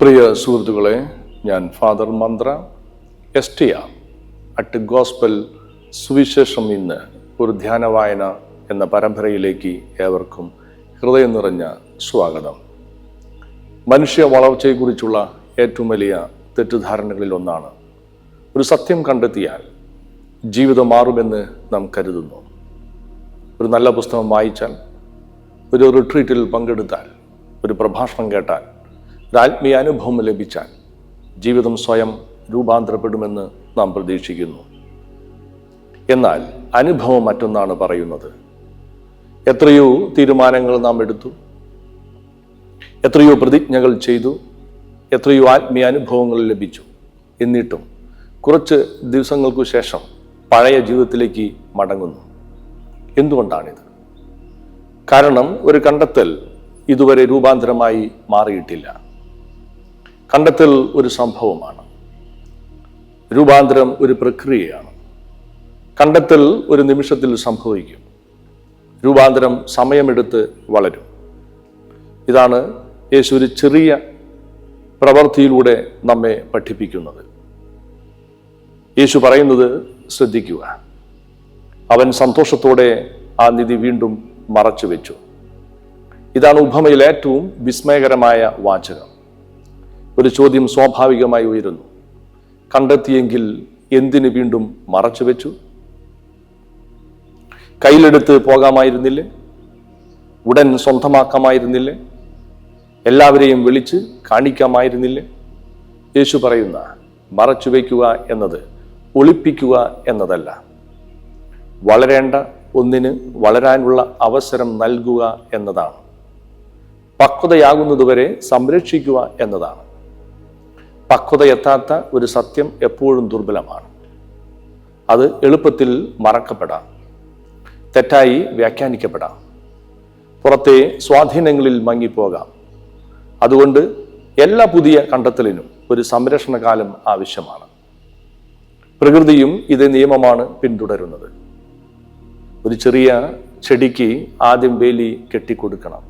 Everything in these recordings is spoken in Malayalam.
പ്രിയ സുഹൃത്തുക്കളെ, ഞാൻ ഫാദർ മന്ത്ര എസ്റ്റിയ അറ്റ് ഗോസ്പൽ സുവിശേഷം ഇന്ന് ഒരു ധ്യാന വായന എന്ന പരമ്പരയിലേക്ക് ഏവർക്കും ഹൃദയം നിറഞ്ഞ സ്വാഗതം. മനുഷ്യ വളർച്ചയെക്കുറിച്ചുള്ള ഏറ്റവും വലിയ തെറ്റിദ്ധാരണകളിൽ ഒന്നാണ് ഒരു സത്യം കണ്ടെത്തിയാൽ ജീവിതം മാറുമെന്ന് നാം കരുതുന്നു. ഒരു നല്ല പുസ്തകം വായിച്ചാൽ, ഒരു റിട്രീറ്റിൽ പങ്കെടുത്താൽ, ഒരു പ്രഭാഷണം കേട്ടാൽ, ഒരു ആത്മീയ അനുഭവം ലഭിച്ചാൽ ജീവിതം സ്വയം രൂപാന്തരപ്പെടുമെന്ന് നാം പ്രതീക്ഷിക്കുന്നു. എന്നാൽ അനുഭവം മറ്റൊന്നാണ് പറയുന്നത്. എത്രയോ തീരുമാനങ്ങൾ നാം എടുത്തു, എത്രയോ പ്രതിജ്ഞകൾ ചെയ്തു, എത്രയോ ആത്മീയ അനുഭവങ്ങൾ ലഭിച്ചു. എന്നിട്ടും കുറച്ച് ദിവസങ്ങൾക്കു ശേഷം പഴയ ജീവിതത്തിലേക്ക് മടങ്ങുന്നു. എന്തുകൊണ്ടാണിത്? കാരണം ഒരു കണ്ടെത്തൽ ഇതുവരെ രൂപാന്തരമായി മാറിയിട്ടില്ല. കണ്ടെത്തൽ ഒരു സംഭവമാണ്, രൂപാന്തരം ഒരു പ്രക്രിയയാണ്. കണ്ടെത്തൽ ഒരു നിമിഷത്തിൽ സംഭവിക്കും, രൂപാന്തരം സമയമെടുത്ത് വളരും. ഇതാണ് യേശു ഒരു ചെറിയ പ്രവൃത്തിയിലൂടെ നമ്മെ പഠിപ്പിക്കുന്നത്. യേശു പറയുന്നത് ശ്രദ്ധിക്കുക. അവൻ സന്തോഷത്തോടെ ആ നിധി വീണ്ടും മറച്ചു വെച്ചു. ഇതാണ് ഉപമയിൽ ഏറ്റവും വിസ്മയകരമായ വാചകം. ഒരു ചോദ്യം സ്വാഭാവികമായി ഉയരുന്നു. കണ്ടെത്തിയെങ്കിൽ എന്തിന് വീണ്ടും മറച്ചു വെച്ചു? കയ്യിലെടുത്ത് പോകാമായിരുന്നില്ലേ? ഉടൻ സ്വന്തമാക്കാമായിരുന്നില്ലേ? എല്ലാവരെയും വിളിച്ച് കാണിക്കാമായിരുന്നില്ലേ? യേശു പറയുന്ന മറച്ചു വയ്ക്കുക എന്നത് ഒളിപ്പിക്കുക എന്നതല്ല. വളരേണ്ട ഒന്നിന് വളരാനുള്ള അവസരം നൽകുക എന്നതാണ്. പക്വതയാകുന്നതുവരെ സംരക്ഷിക്കുക എന്നതാണ്. പക്വതയെത്താത്ത ഒരു സത്യം എപ്പോഴും ദുർബലമാണ്. അത് എളുപ്പത്തിൽ മറക്കപ്പെടാം, തെറ്റായി വ്യാഖ്യാനിക്കപ്പെടാം, പുറത്തെ സ്വാധീനങ്ങളിൽ മങ്ങിപ്പോകാം. അതുകൊണ്ട് എല്ലാ പുതിയ കണ്ടെത്തലിനും ഒരു സംരക്ഷണ കാലം ആവശ്യമാണ്. പ്രകൃതിയും ഇതേ നിയമമാണ് പിന്തുടരുന്നത്. ഒരു ചെറിയ ചെടിക്ക് ആദ്യം വേലി കെട്ടിക്കൊടുക്കണം.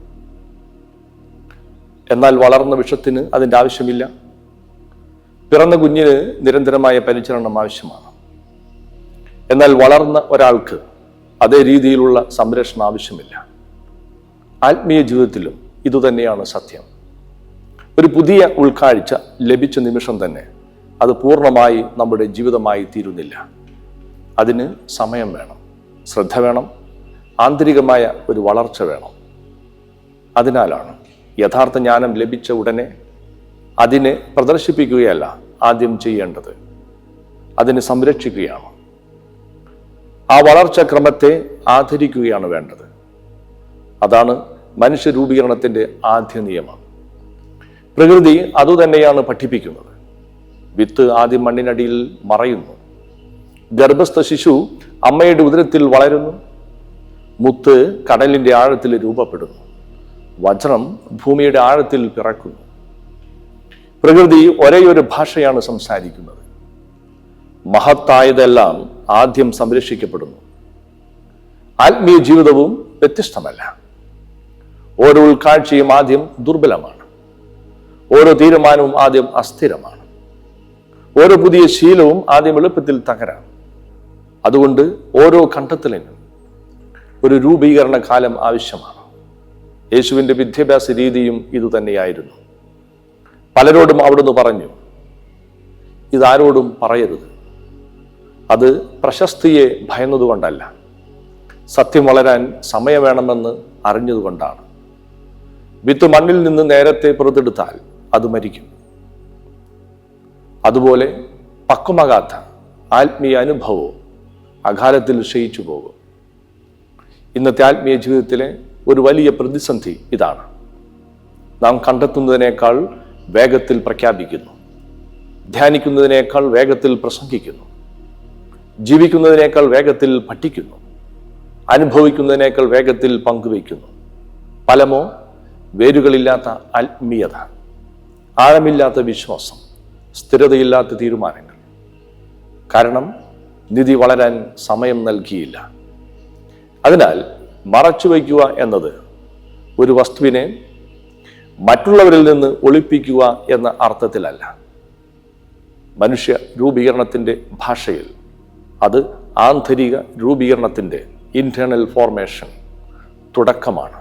എന്നാൽ വളർന്ന വൃക്ഷത്തിന് അതിൻ്റെ ആവശ്യമില്ല. പിറന്ന കുഞ്ഞിന് നിരന്തരമായ പരിചരണം ആവശ്യമാണ്. എന്നാൽ വളർന്ന ഒരാൾക്ക് അതേ രീതിയിലുള്ള സംരക്ഷണം ആവശ്യമില്ല. ആത്മീയ ജീവിതത്തിലും ഇതുതന്നെയാണ് സത്യം. ഒരു പുതിയ ഉൾക്കാഴ്ച ലഭിച്ച നിമിഷം തന്നെ അത് പൂർണ്ണമായി നമ്മുടെ ജീവിതമായി തീരുന്നില്ല. അതിന് സമയം വേണം, ശ്രദ്ധ വേണം, ആന്തരികമായ ഒരു വളർച്ച വേണം. അതിനാലാണ് യഥാർത്ഥ ജ്ഞാനം ലഭിച്ച ഉടനെ അതിനെ പ്രദർശിപ്പിക്കുകയല്ല ആദ്യം ചെയ്യേണ്ടത്, അതിനെ സംരക്ഷിക്കുകയാണ്. ആ വളർച്ച ക്രമത്തെ ആദരിക്കുകയാണ് വേണ്ടത്. അതാണ് മനുഷ്യ രൂപീകരണത്തിന്റെ ആദ്യ നിയമം. പ്രകൃതി അതുതന്നെയാണ് പഠിപ്പിക്കുന്നത്. വിത്ത് ആദ്യം മണ്ണിനടിയിൽ മറയുന്നു. ഗർഭസ്ഥ ശിശു അമ്മയുടെ ഉദരത്തിൽ വളരുന്നു. മുത്ത് കടലിന്റെ ആഴത്തിൽ രൂപപ്പെടുന്നു. വജ്രം ഭൂമിയുടെ ആഴത്തിൽ പിറക്കുന്നു. പ്രകൃതി ഒരേയൊരു ഭാഷയാണ് സംസാരിക്കുന്നത്. മഹത്തായതെല്ലാം ആദ്യം സംരക്ഷിക്കപ്പെടുന്നു. ആത്മീയ ജീവിതവും വ്യത്യസ്തമല്ല. ഓരോ ഉൾക്കാഴ്ചയും ആദ്യം ദുർബലമാണ്. ഓരോ തീരുമാനവും ആദ്യം അസ്ഥിരമാണ്. ഓരോ പുതിയ ശീലവും ആദ്യം എളുപ്പത്തിൽ തകരാം. അതുകൊണ്ട് ഓരോ കണ്ടെത്തലിനും ഒരു രൂപീകരണ കാലം ആവശ്യമാണ്. യേശുവിൻ്റെ വിദ്യാഭ്യാസ രീതിയും ഇതുതന്നെയായിരുന്നു. പലരോടും അവിടുന്ന് പറഞ്ഞു, ഇതാരോടും പറയരുത്. അത് പ്രശസ്തിയെ ഭയന്നതുകൊണ്ടല്ല, സത്യം വളരാൻ സമയം വേണമെന്ന് അറിഞ്ഞതുകൊണ്ടാണ്. വിത്ത് മണ്ണിൽ നിന്ന് നേരത്തെ പുറത്തെടുത്താൽ അത് മരിക്കും. അതുപോലെ പക്വമാകാത്ത ആത്മീയ അനുഭവവും അകാലത്തിൽ ക്ഷയിച്ചു പോകും. ഇന്നത്തെ ആത്മീയ ജീവിതത്തിലെ ഒരു വലിയ പ്രതിസന്ധി ഇതാണ്. നാം കണ്ടെത്തുന്നതിനേക്കാൾ വേഗത്തിൽ പ്രഖ്യാപിക്കുന്നു, ധ്യാനിക്കുന്നതിനേക്കാൾ വേഗത്തിൽ പ്രസംഗിക്കുന്നു, ജീവിക്കുന്നതിനേക്കാൾ വേഗത്തിൽ പഠിക്കുന്നു, അനുഭവിക്കുന്നതിനേക്കാൾ വേഗത്തിൽ പങ്കുവയ്ക്കുന്നു. ഫലമോ വേരുകളില്ലാത്ത ആത്മീയത, ആഴമില്ലാത്ത വിശ്വാസം, സ്ഥിരതയില്ലാത്ത തീരുമാനങ്ങൾ. കാരണം നിധി വളരാൻ സമയം നൽകിയില്ല. അതിനാൽ മറച്ചു വയ്ക്കുക എന്നത് ഒരു വസ്തുവിനെ മറ്റുള്ളവരിൽ നിന്ന് ഒളിപ്പിക്കുക എന്ന അർത്ഥത്തിലല്ല. മനുഷ്യ രൂപീകരണത്തിൻ്റെ ഭാഷയിൽ അത് ആന്തരിക രൂപീകരണത്തിൻ്റെ ഇന്റേണൽ ഫോർമേഷൻ തുടക്കമാണ്.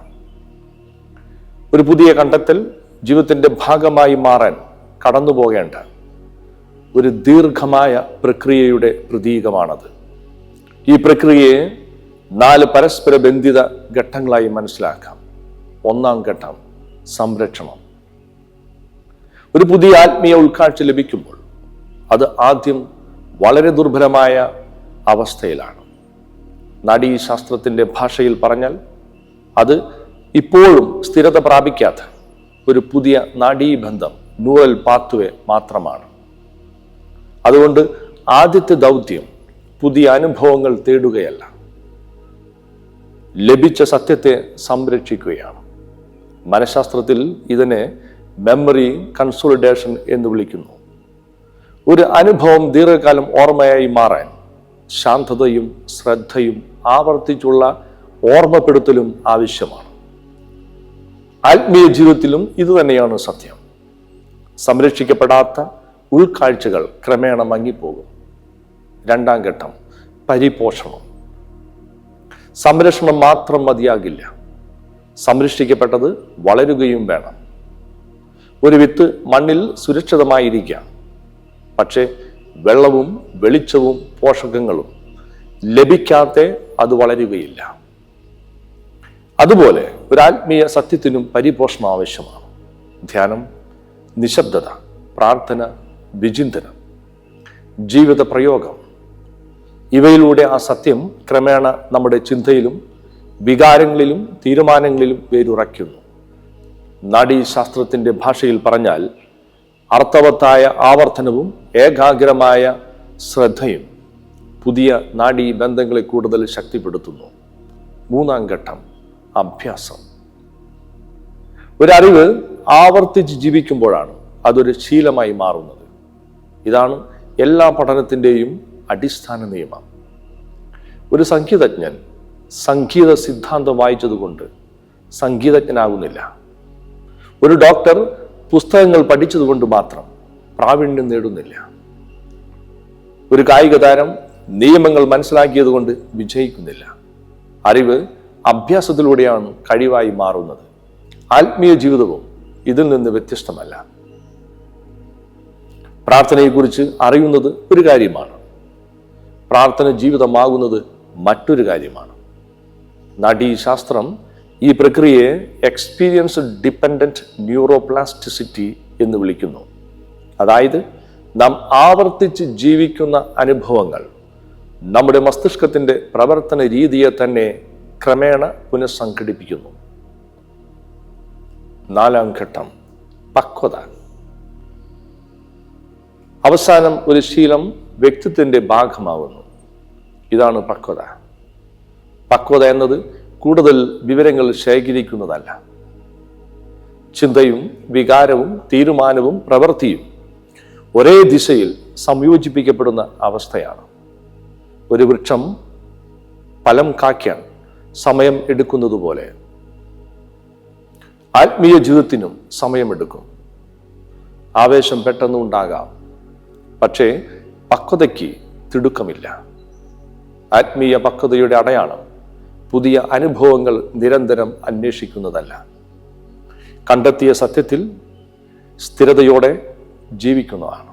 ഒരു പുതിയ കണ്ടെത്തൽ ജീവിതത്തിൻ്റെ ഭാഗമായി മാറാൻ കടന്നു പോകേണ്ട ഒരു ദീർഘമായ പ്രക്രിയയുടെ പ്രതീകമാണത്. ഈ പ്രക്രിയയെ 4 പരസ്പര ബന്ധിത ഘട്ടങ്ങളായി മനസ്സിലാക്കാം. 1-ാം ഘട്ടം സംരക്ഷണം. ഒരു പുതിയ ആത്മീയ ഉൾക്കാഴ്ച ലഭിക്കുമ്പോൾ അത് ആദ്യം വളരെ ദുർബലമായ അവസ്ഥയിലാണ്. നാഡീശാസ്ത്രത്തിൻ്റെ ഭാഷയിൽ പറഞ്ഞാൽ അത് ഇപ്പോഴും സ്ഥിരത പ്രാപിക്കാത്ത ഒരു പുതിയ നാഡീബന്ധം, ന്യൂറൽ പാത്വേ മാത്രമാണ്. അതുകൊണ്ട് ആദ്യത്തെ ദൗത്യം പുതിയ അനുഭവങ്ങൾ തേടുകയല്ല, ലഭിച്ച സത്യത്തെ സംരക്ഷിക്കുകയാണ്. മനഃശാസ്ത്രത്തിൽ ഇതിനെ മെമ്മറി കൺസോളിഡേഷൻ എന്ന് വിളിക്കുന്നു. ഒരു അനുഭവം ദീർഘകാലം ഓർമ്മയായി മാറാൻ ശാന്തതയും ശ്രദ്ധയും ആവർത്തിച്ചുള്ള ഓർമ്മപ്പെടുത്തലും ആവശ്യമാണ്. ആത്മീയ ജീവിതത്തിലും ഇതുതന്നെയാണ് സത്യം. സംരക്ഷിക്കപ്പെടാത്ത ഉൾക്കാഴ്ചകൾ ക്രമേണ മങ്ങിപ്പോകും. 2-ാം ഘട്ടം പരിപോഷണം. സംരക്ഷണം മാത്രം മതിയാകില്ല, സംരക്ഷിക്കപ്പെട്ടത് വളരുകയും വേണം. ഒരു വിത്ത് മണ്ണിൽ സുരക്ഷിതമായിരിക്കാം, പക്ഷേ വെള്ളവും വെളിച്ചവും പോഷകങ്ങളും ലഭിക്കാതെ അത് വളരുകയില്ല. അതുപോലെ ഒരു ആത്മീയ സത്യത്തിനും പരിപോഷണം ആവശ്യമാണ്. ധ്യാനം, നിശബ്ദത, പ്രാർത്ഥന, വിചിന്തനം, ജീവിത പ്രയോഗം, ഇവയിലൂടെ ആ സത്യം ക്രമേണ നമ്മുടെ ചിന്തയിലും വികാരങ്ങളിലും തീരുമാനങ്ങളിലും വേരുറയ്ക്കുന്നു. നാഡീശാസ്ത്രത്തിൻ്റെ ഭാഷയിൽ പറഞ്ഞാൽ അർത്ഥവത്തായ ആവർത്തനവും ഏകാഗ്രമായ ശ്രദ്ധയും പുതിയ നാഡീ ബന്ധങ്ങളെ കൂടുതൽ ശക്തിപ്പെടുത്തുന്നു. 3-ാം ഘട്ടം അഭ്യാസം. ഒരറിവ് ആവർത്തിച്ച് ജീവിക്കുമ്പോഴാണ് അതൊരു ശീലമായി മാറുന്നത്. ഇതാണ് എല്ലാ പഠനത്തിൻ്റെയും അടിസ്ഥാന നിയമം. ഒരു സംഗീതജ്ഞൻ സംഗീത സിദ്ധാന്തം വായിച്ചതുകൊണ്ട് സംഗീതജ്ഞനാകുന്നില്ല. ഒരു ഡോക്ടർ പുസ്തകങ്ങൾ പഠിച്ചതുകൊണ്ട് മാത്രം പ്രാവീണ്യം നേടുന്നില്ല. ഒരു കായിക താരം നിയമങ്ങൾ മനസ്സിലാക്കിയത് കൊണ്ട് വിജയിക്കുന്നില്ല. അറിവ് അഭ്യാസത്തിലൂടെയാണ് കഴിവായി മാറുന്നത്. ആത്മീയ ജീവിതവും ഇതിൽ നിന്ന് വ്യത്യസ്തമല്ല. പ്രാർത്ഥനയെക്കുറിച്ച് അറിയുന്നത് ഒരു കാര്യമാണ്, പ്രാർത്ഥന ജീവിതമാകുന്നത് മറ്റൊരു കാര്യമാണ്. നാഡീശാസ്ത്രം ഈ പ്രക്രിയയെ എക്സ്പീരിയൻസ് ഡിപ്പെൻഡന്റ് ന്യൂറോപ്ലാസ്റ്റിസിറ്റി എന്ന് വിളിക്കുന്നു. അതായത് നാം ആവർത്തിച്ച് ജീവിക്കുന്ന അനുഭവങ്ങൾ നമ്മുടെ മസ്തിഷ്കത്തിൻ്റെ പ്രവർത്തന രീതിയെ തന്നെ ക്രമേണ പുനഃസംഘടിപ്പിക്കുന്നു. 4-ാം ഘട്ടം പക്വത. അവസാനം ഒരു ശീലം വ്യക്തിത്വത്തിന്റെ ഭാഗമാവുന്നു. ഇതാണ് പക്വത. പക്വത എന്നത് കൂടുതൽ വിവരങ്ങൾ ശേഖരിക്കുന്നതല്ല. ചിന്തയും വികാരവും തീരുമാനവും പ്രവൃത്തിയും ഒരേ ദിശയിൽ സംയോജിപ്പിക്കപ്പെടുന്ന അവസ്ഥയാണ്. ഒരു വൃക്ഷം ഫലം കായ്ക്കാൻ സമയം എടുക്കുന്നതുപോലെ ആത്മീയ ജീവിതത്തിനും സമയമെടുക്കും. ആവേശം പെട്ടെന്ന് ഉണ്ടാകാം, പക്ഷേ പക്വതയ്ക്ക് തിടുക്കമില്ല. ആത്മീയ പക്വതയുടെ അടയാളം പുതിയ അനുഭവങ്ങൾ നിരന്തരം അന്വേഷിക്കുന്നതല്ല, കണ്ടെത്തിയ സത്യത്തിൽ സ്ഥിരതയോടെ ജീവിക്കുന്നതാണ്.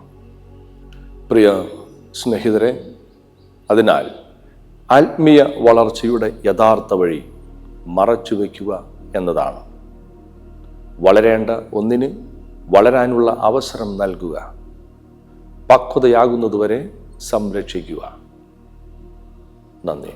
പ്രിയ സ്നേഹിതരെ, അതിനാൽ ആത്മീയ വളർച്ചയുടെ യഥാർത്ഥ വഴി മറച്ചുവെക്കുക എന്നതാണ്. വളരേണ്ട ഒന്നിന് വളരാനുള്ള അവസരം നൽകുക, പക്വതയാകുന്നതുവരെ സംരക്ഷിക്കുക. നന്ദി.